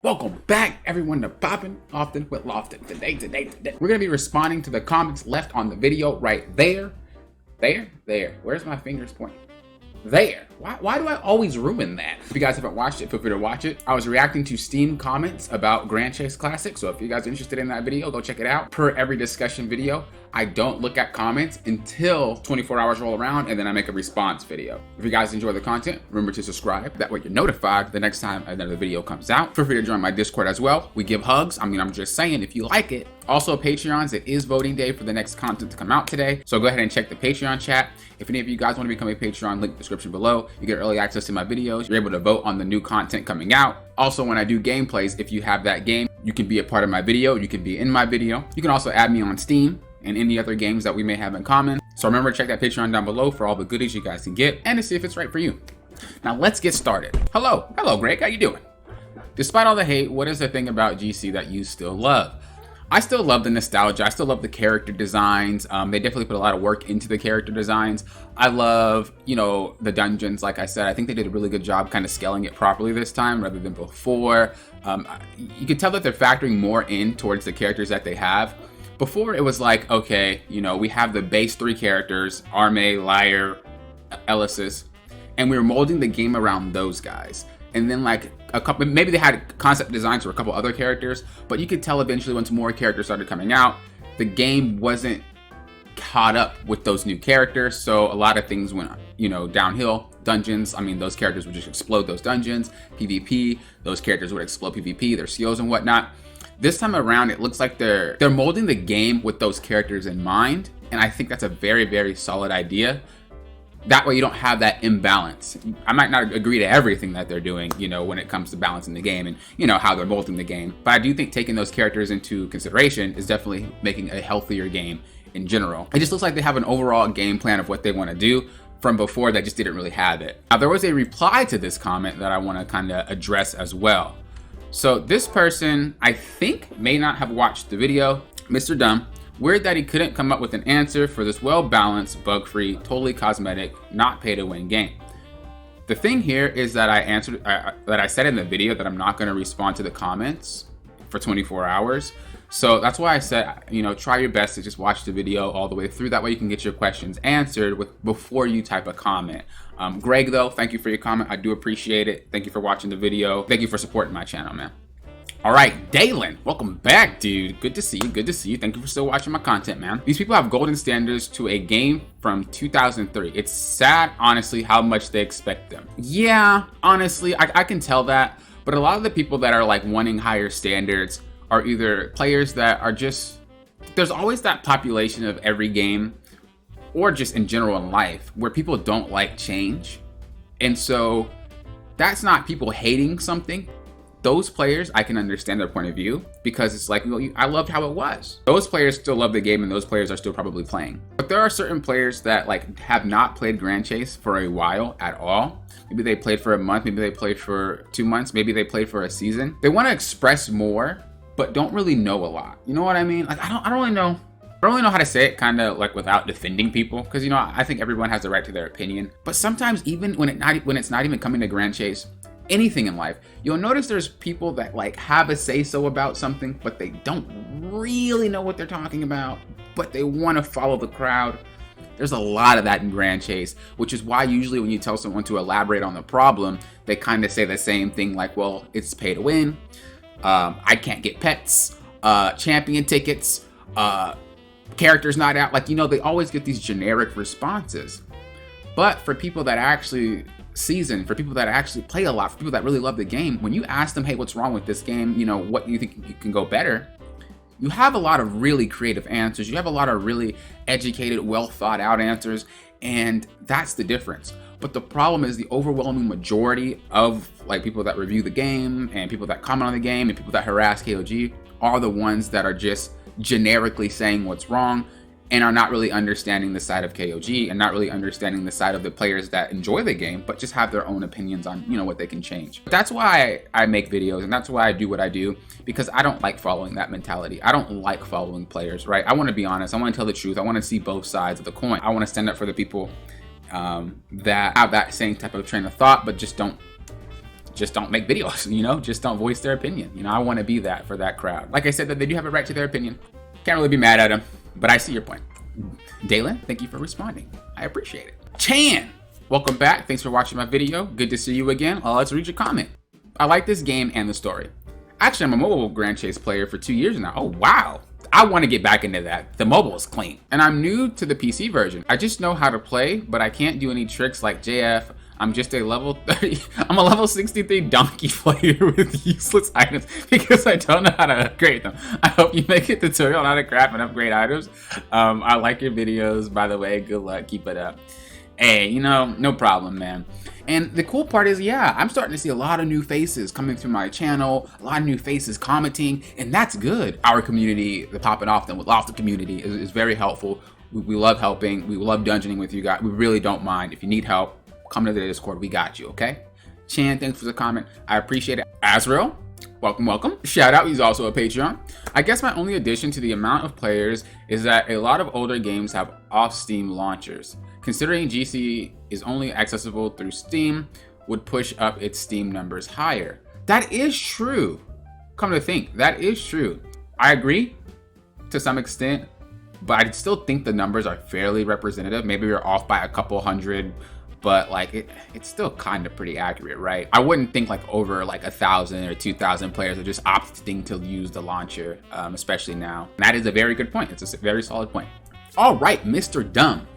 Welcome back, everyone, to Poppin' Often with Lofton. Today, we're going to be responding to the comments left on the video right there. There. Where's my fingers pointing? There. Why do I always ruin that? If you guys haven't watched it, feel free to watch it. I was reacting to Steam comments about Grand Chase Classic, so if you guys are interested in that video, go check it out. Per every discussion video, I don't look at comments until 24 hours roll around, and then I make a response video. If you guys enjoy the content, remember to subscribe. That way you're notified the next time another video comes out. Feel free to join my Discord as well. We give hugs. I'm just saying, if you like it. Also, Patreons, it is voting day for the next content to come out today, so go ahead and check the Patreon chat. If any of you guys want to become a Patreon, link in the description below. You get early access to my videos. You're able to vote on the new content coming out. Also, when I do gameplays, if you have that game, you can be a part of my video. You can be in my video. You can also add me on Steam and any other games that we may have in common. So remember to check that Patreon down below for all the goodies you guys can get and to see if it's right for you. Now let's get started. Hello, Greg, how you doing? Despite all the hate, what is the thing about GC that you still love? I still love the nostalgia. I still love the character designs. They definitely put a lot of work into the character designs. I love, the dungeons. Like I said, I think they did a really good job kind of scaling it properly this time rather than before. You can tell that they're factoring more in towards the characters that they have. Before it was like, okay, we have the base 3 characters, Arme, Liar, Elysis, and we were molding the game around those guys. And then like a couple, maybe they had concept designs for a couple other characters, but you could tell eventually once more characters started coming out, the game wasn't caught up with those new characters. So a lot of things went, downhill. Dungeons, those characters would just explode those dungeons. PvP, those characters would explode PvP, their skills and whatnot. This time around, it looks like they're molding the game with those characters in mind. And I think that's a very, very solid idea. That way you don't have that imbalance. I might not agree to everything that they're doing, when it comes to balancing the game and, how they're molding the game. But I do think taking those characters into consideration is definitely making a healthier game in general. It just looks like they have an overall game plan of what they want to do from before that just didn't really have it. Now, there was a reply to this comment that I want to kind of address as well. So this person, I think, may not have watched the video. Mr. Dumb. Weird that he couldn't come up with an answer for this well-balanced, bug-free, totally cosmetic, not pay-to-win game. The thing here is that I said in the video that I'm not going to respond to the comments for 24 hours. So that's why I said, try your best to just watch the video all the way through. That way you can get your questions answered before you type a comment. Greg, though, thank you for your comment. I do appreciate it. Thank you for watching the video. Thank you for supporting my channel, man. All right, Dalen, welcome back, dude. Good to see you. Thank you for still watching my content, man. These people have golden standards to a game from 2003. It's sad, honestly, how much they expect them. Yeah, honestly, I can tell that. But a lot of the people that are like wanting higher standards are either players that are just, there's always that population of every game or just in general in life where people don't like change. And so that's not people hating something. Those players, I can understand their point of view because it's like, I loved how it was. Those players still love the game and those players are still probably playing. But there are certain players that like have not played Grand Chase for a while at all. Maybe they played for a month, maybe they played for 2 months, maybe they played for a season. They want to express more, but don't really know a lot. You know what I mean? Like, I don't really know. I don't really know how to say it kind of like without defending people because, I think everyone has the right to their opinion. But sometimes even when it's not even coming to Grand Chase, anything in life, you'll notice there's people that like have a say-so about something, but they don't really know what they're talking about, but they want to follow the crowd. There's a lot of that in Grand Chase, which is why usually when you tell someone to elaborate on the problem, they kind of say the same thing like, well, it's pay to win. I can't get pets, champion tickets, characters not out. Like, they always get these generic responses. But for people that actually season, for people that actually play a lot, for people that really love the game, when you ask them, hey, what's wrong with this game, what do you think you can go better, you have a lot of really creative answers. You have a lot of really educated, well thought out answers, and that's the difference. But the problem is the overwhelming majority of like people that review the game and people that comment on the game and people that harass KOG are the ones that are just generically saying what's wrong and are not really understanding the side of KOG and not really understanding the side of the players that enjoy the game, but just have their own opinions on, what they can change. But that's why I make videos and that's why I do what I do, because I don't like following that mentality. I don't like following players, right? I want to be honest. I want to tell the truth. I want to see both sides of the coin. I want to stand up for the people that have that same type of train of thought, but just don't just don't make videos, you know, just don't voice their opinion. You know, I want to be that for that crowd. Like I said, that they do have a right to their opinion. Can't really be mad at them, but I see your point. Dalen, thank you for responding. I appreciate it. Chan, welcome back. Thanks for watching my video. Good to see you again. Let's read your comment. I like this game and the story. Actually, I'm a mobile Grand Chase player for 2 years now. Oh, wow. I want to get back into that. The mobile is clean. And I'm new to the PC version. I just know how to play, but I can't do any tricks like JF. I'm just a level 30, I'm a level 63 donkey player with useless items because I don't know how to upgrade them. I hope you make a tutorial on how to craft and upgrade items. I like your videos, by the way. Good luck. Keep it up. Hey, you know, no problem, man. And the cool part is, yeah, I'm starting to see a lot of new faces coming through my channel, a lot of new faces commenting, and that's good. Our community, the Poppin Often with Lofton community, is very helpful. We love helping. We love dungeoning with you guys. We really don't mind. If you need help, come to the Discord. We got you, okay? Chan, thanks for the comment. I appreciate it. Azrael, welcome, welcome. Shout out, he's also a Patreon. I guess my only addition to the amount of players is that a lot of older games have off-Steam launchers. Considering GC is only accessible through Steam, would push up its Steam numbers higher. That is true. Come to think, that is true. I agree to some extent, but I still think the numbers are fairly representative. Maybe we're off by a couple hundred, but like it's still kind of pretty accurate, right? I wouldn't think like over like 1,000 or 2,000 players are just opting to use the launcher, especially now. And that is a very good point. It's a very solid point. All right, Mr. Dumb.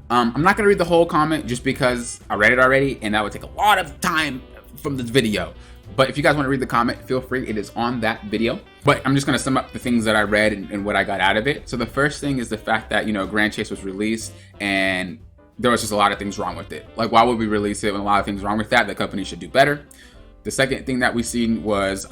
I'm not gonna read the whole comment just because I read it already and that would take a lot of time from this video. But if you guys want to read the comment, feel free, it is on that video. But I'm just gonna sum up the things that I read and what I got out of it. So the first thing is the fact that, you know, Grand Chase was released and there was just a lot of things wrong with it. Like, why would we release it when a lot of things wrong with that? The company should do better. The second thing that we seen was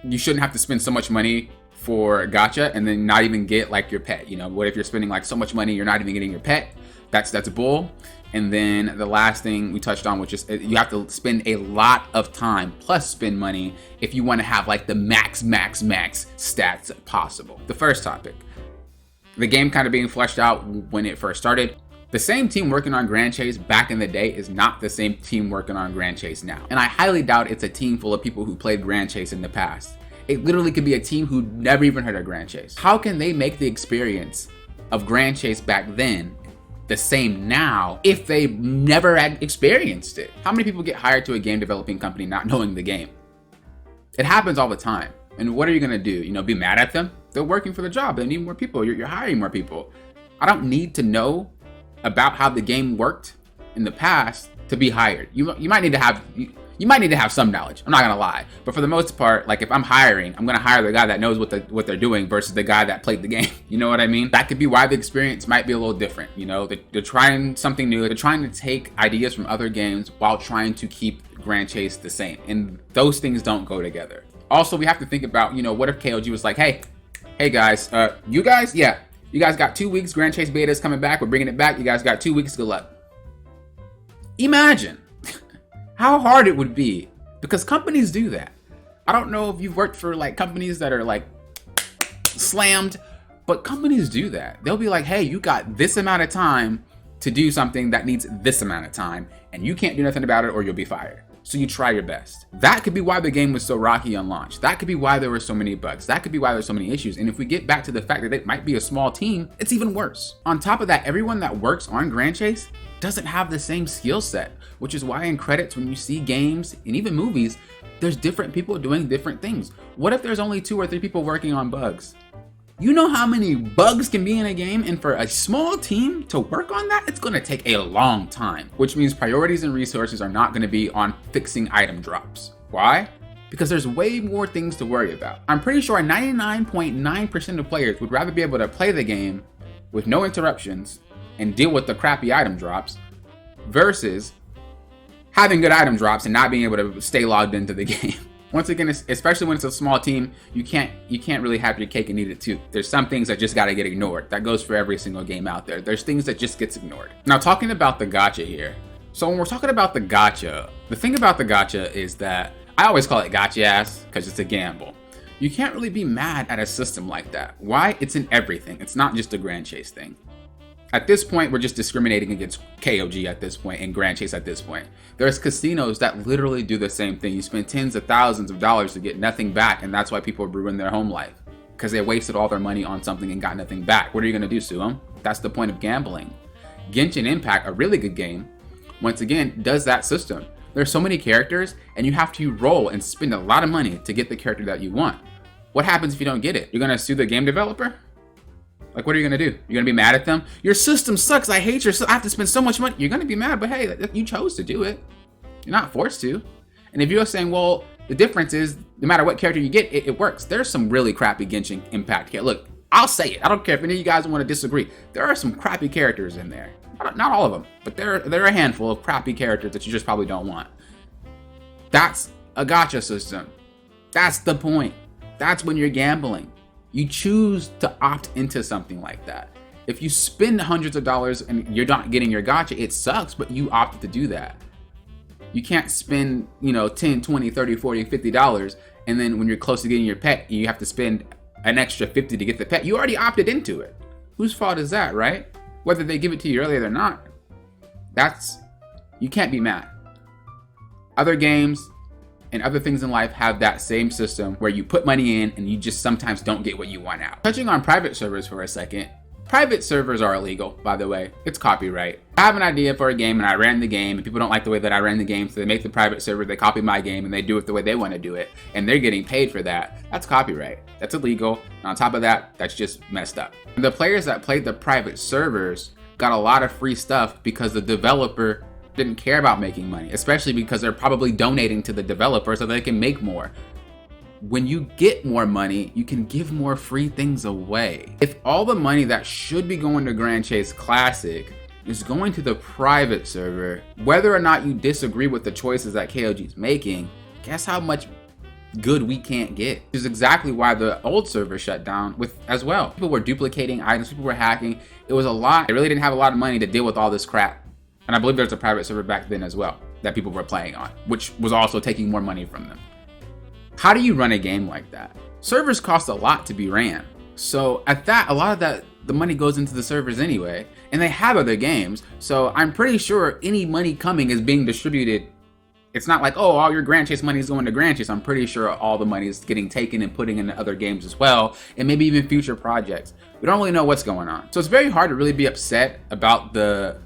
you shouldn't have to spend so much money for gacha and then not even get like your pet. You know, what if you're spending like so much money you're not even getting your pet? That's bull. And then the last thing we touched on, which is you have to spend a lot of time plus spend money if you want to have like the max stats possible. The first topic, the game kind of being fleshed out when it first started. The same team working on Grand Chase back in the day is not the same team working on Grand Chase now. And I highly doubt it's a team full of people who played Grand Chase in the past. It literally could be a team who never even heard of Grand Chase. How can they make the experience of Grand Chase back then the same now if they never had experienced it? How many people get hired to a game developing company not knowing the game? It happens all the time. And what are you gonna do? You know, be mad at them? They're working for the job. They need more people. You're hiring more people. I don't need to know about how the game worked in the past to be hired. You might need to have you might need to have some knowledge. I'm not gonna lie, but for the most part, like if I'm hiring, I'm gonna hire the guy that knows what they're doing versus the guy that played the game. You know what I mean? That could be why the experience might be a little different. You know, they're trying something new. They're trying to take ideas from other games while trying to keep Grand Chase the same, and those things don't go together. Also, we have to think about, you know, what if KOG was like, hey guys, you guys got 2 weeks. Grand Chase beta is coming back. We're bringing it back. You guys got 2 weeks. Good luck. Imagine how hard it would be, because companies do that. I don't know if you've worked for like companies that are like slammed, but companies do that. They'll be like, hey, you got this amount of time to do something that needs this amount of time, and you can't do nothing about it or you'll be fired. So you try your best. That could be why the game was so rocky on launch. That could be why there were so many bugs. That could be why there's so many issues. And if we get back to the fact that it might be a small team, it's even worse. On top of that, everyone that works on Grand Chase doesn't have the same skill set, which is why in credits, when you see games and even movies, there's different people doing different things. What if there's only 2 or 3 people working on bugs? You know how many bugs can be in a game, and for a small team to work on that, it's gonna take a long time, which means priorities and resources are not gonna be on fixing item drops. Why? Because there's way more things to worry about. I'm pretty sure 99.9% of players would rather be able to play the game with no interruptions and deal with the crappy item drops versus having good item drops and not being able to stay logged into the game. Once again, especially when it's a small team, you can't really have your cake and eat it too. There's some things that just gotta get ignored. That goes for every single game out there. There's things that just gets ignored. Now, talking about the gacha here. So when we're talking about the gacha, the thing about the gacha is that I always call it gacha ass because it's a gamble. You can't really be mad at a system like that. Why? It's in everything. It's not just a Grand Chase thing. At this point, we're just discriminating against KOG at this point and Grand Chase at this point. There's casinos that literally do the same thing. You spend tens of thousands of dollars to get nothing back, and that's why people ruin their home life, because they wasted all their money on something and got nothing back. What are you going to do, sue them? That's the point of gambling. Genshin Impact, a really good game, once again, does that system. There's so many characters, and you have to roll and spend a lot of money to get the character that you want. What happens if you don't get it? You're going to sue the game developer? Like, what are you going to do? You're going to be mad at them? Your system sucks. I hate your system. I have to spend so much money. You're going to be mad, but hey, you chose to do it. You're not forced to. And if you're saying, well, the difference is no matter what character you get, it works. There's some really crappy Genshin Impact. Look, I'll say it. I don't care if any of you guys want to disagree. There are some crappy characters in there. Not all of them, but there are a handful of crappy characters that you just probably don't want. That's a gacha system. That's the point. That's when you're gambling. You choose to opt into something like that. If you spend hundreds of dollars and you're not getting your gacha, it sucks, but you opted to do that. You can't spend, 10, 20, 30, 40, $50, and then when you're close to getting your pet, you have to spend an extra 50 to get the pet. You already opted into it. Whose fault is that, right? Whether they give it to you earlier or not, you can't be mad. Other games and other things in life have that same system where you put money in and you just sometimes don't get what you want out. Touching on private servers for a second. Private servers are illegal, by the way. It's copyright. I have an idea for a game and I ran the game and people don't like the way that I ran the game, so they make the private server, they copy my game and they do it the way they want to do it, and they're getting paid for that. That's copyright. That's illegal. And on top of that, that's just messed up. The players that played the private servers got a lot of free stuff because the developer didn't care about making money, especially because they're probably donating to the developer so they can make more. When you get more money, you can give more free things away. If all the money that should be going to Grand Chase Classic is going to the private server, whether or not you disagree with the choices that KOG is making, guess how much good we can't get. Which is exactly why the old server shut down as well. People were duplicating items, people were hacking. It was a lot. They really didn't have a lot of money to deal with all this crap. And I believe there's a private server back then as well that people were playing on, which was also taking more money from them. How do you run a game like that? Servers cost a lot to be ran. So at that, a lot of that, the money goes into the servers anyway, and they have other games. So I'm pretty sure any money coming is being distributed. It's not like, oh, all your Grand Chase money is going to Grand Chase. I'm pretty sure all the money is getting taken and putting into other games as well, and maybe even future projects. We don't really know what's going on. So it's very hard to really be upset about the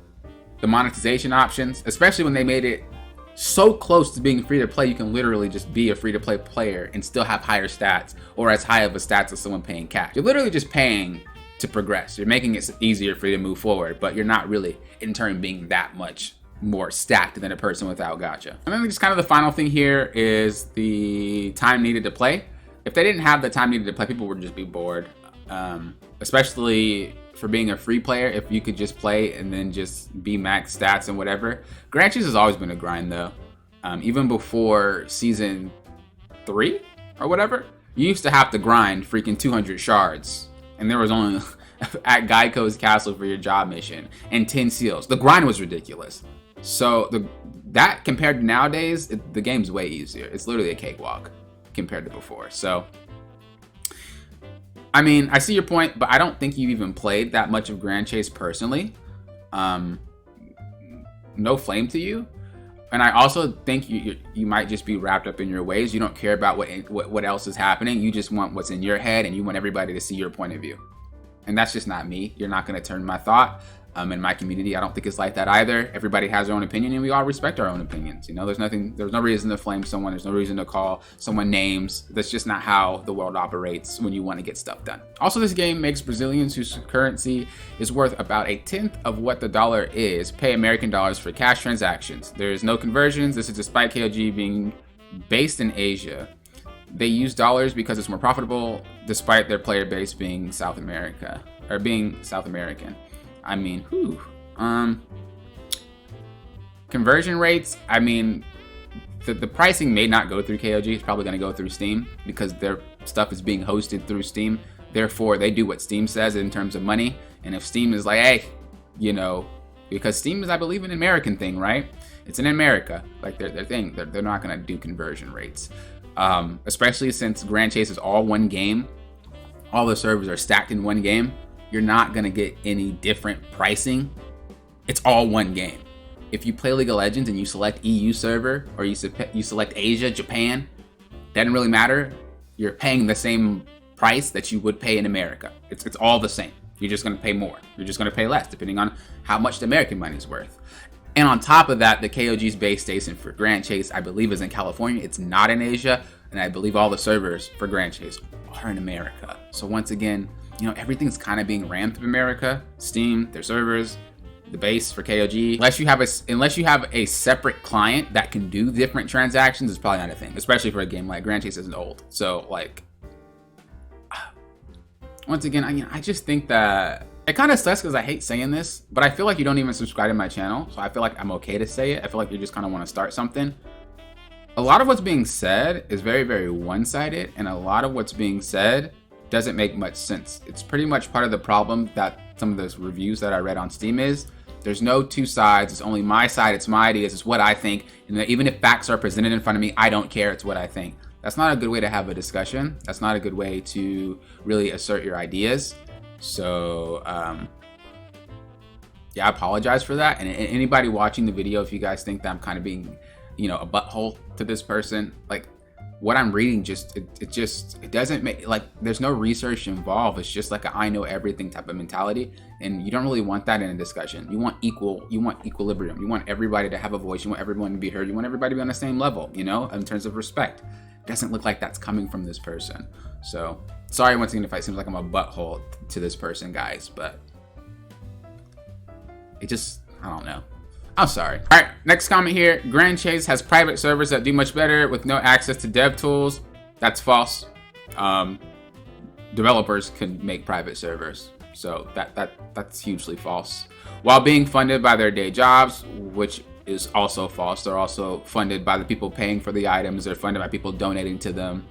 monetization options, especially when they made it so close to being free to play. You can literally just be a free to play player and still have higher stats, or as high of a stats as someone paying cash. You're literally just paying to progress. You're making it easier for you to move forward, but you're not really in turn being that much more stacked than a person without gacha. And then just kind of the final thing here is the time needed to play. If they didn't have the time needed to play, people would just be bored, especially for being a free player. If you could just play and then just be max stats and whatever. Grand Chase has always been a grind though. Even before season 3 or whatever, you used to have to grind freaking 200 shards, and there was only at Geico's castle for your job mission and 10 seals. The grind was ridiculous. So that compared to nowadays, the game's way easier. It's literally a cakewalk compared to before. So I mean, I see your point, but I don't think you've even played that much of Grand Chase personally. No flame to you. And I also think you might just be wrapped up in your ways. You don't care about what else is happening. You just want what's in your head, and you want everybody to see your point of view. And that's just not me. You're not going to turn my thought. In my community, I don't think it's like that either. Everybody has their own opinion, and we all respect our own opinions. There's no reason to flame someone. There's no reason to call someone names. That's just not how the world operates when you want to get stuff done. Also, this game makes Brazilians whose currency is worth about 1/10 of what the dollar is pay American dollars for cash transactions. There is no conversions. This is despite KOG being based in Asia. They use dollars because it's more profitable, despite their player base being South American. I mean, conversion rates, I mean, the pricing may not go through KOG. It's probably going to go through Steam because their stuff is being hosted through Steam. Therefore, they do what Steam says in terms of money. And if Steam is like, hey, because Steam is, I believe, an American thing, right? It's in America, like their thing. They're not going to do conversion rates, especially since Grand Chase is all one game. All the servers are stacked in one game. you're not gonna get any different pricing. It's all one game. If you play League of Legends and you select EU server, or you select Asia, Japan, doesn't really matter. You're paying the same price that you would pay in America. It's all the same. You're just gonna pay more. You're just gonna pay less, depending on how much the American money is worth. And on top of that, the KOG's base station for Grand Chase, I believe, is in California. It's not in Asia, and I believe all the servers for Grand Chase are in America. So once again, you know, everything's kind of being rammed through America. Steam, their servers, the base for KOG. Unless you have a separate client that can do different transactions, it's probably not a thing. Especially for a game like Grand Chase isn't old. So like, once again, I just think that it kind of sucks because I hate saying this, but I feel like you don't even subscribe to my channel, so I feel like I'm okay to say it. I feel like you just kind of want to start something. A lot of what's being said is very, very one-sided, and a lot of what's being said doesn't make much sense. It's pretty much part of the problem that some of those reviews that I read on Steam is. There's no two sides. It's only my side. It's my ideas. It's what I think. And even if facts are presented in front of me, I don't care. It's what I think. That's not a good way to have a discussion. That's not a good way to really assert your ideas. So, yeah, I apologize for that. And anybody watching the video, if you guys think that I'm kind of being, you know, a butthole to this person, like, what I'm reading it doesn't make, like, there's no research involved. It's just like a I know everything type of mentality, and you don't really want that in a discussion. You want equilibrium. You want everybody to have a voice. You want everyone to be heard. You want everybody to be on the same level, you know, in terms of respect. It doesn't look like that's coming from this person. So sorry once again if it seems like I'm a butthole to this person, guys, but it just, I don't know. I'm sorry. All right, next comment here. Grand Chase has private servers that do much better with no access to dev tools. That's false. Developers can make private servers, so that's hugely false. While being funded by their day jobs, which is also false. They're also funded by the people paying for the items. They're funded by people donating to them.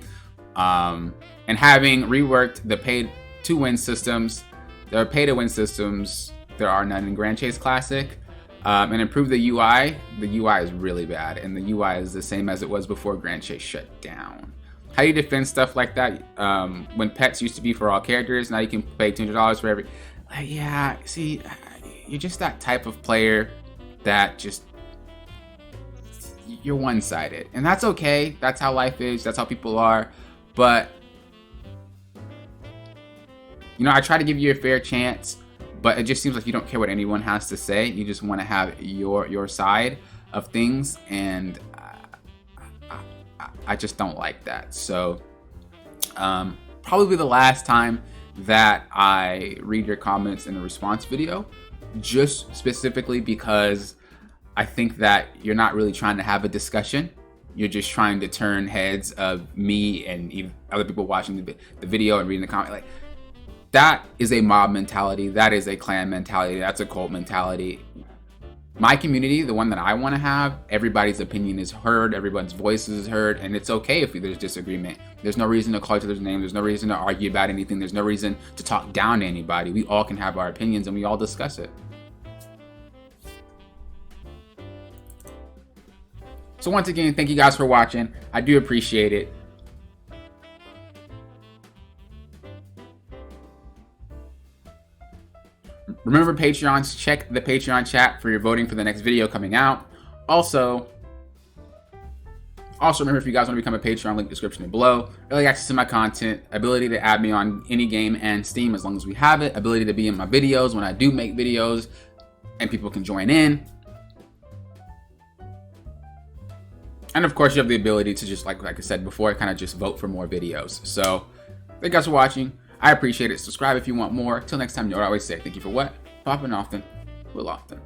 And having reworked the pay-to-win systems, there are pay-to-win systems. There are none in Grand Chase Classic. And improve the UI. The UI is really bad, and the UI is the same as it was before Grand Chase shut down. How do you defend stuff like that? When pets used to be for all characters, now you can pay $200 for every. Yeah, see, you're just that type of player that just, you're one-sided, and that's okay. That's how life is. That's how people are. But you know, I try to give you a fair chance. But it just seems like you don't care what anyone has to say. You just want to have your side of things, and I just don't like that. So probably the last time that I read your comments in a response video, just specifically because I think that you're not really trying to have a discussion. You're just trying to turn heads of me and even other people watching the video and reading the comment. Like, that is a mob mentality. That is a clan mentality. That's a cult mentality. My community, the one that I want to have, everybody's opinion is heard. Everyone's voice is heard. And it's okay if there's disagreement. There's no reason to call each other's name. There's no reason to argue about anything. There's no reason to talk down to anybody. We all can have our opinions, and we all discuss it. So once again, thank you guys for watching. I do appreciate it. Remember Patreons, check the Patreon chat for your voting for the next video coming out. Also remember, if you guys want to become a Patreon, link description below. Early access to my content, ability to add me on any game and Steam as long as we have it, ability to be in my videos when I do make videos, and people can join in. And of course, you have the ability to just, like I said before, kind of just vote for more videos. So thank you guys for watching. I appreciate it. Subscribe if you want more. Till next time, you know what I always say. Thank you for what? Poppin' often with Lofton.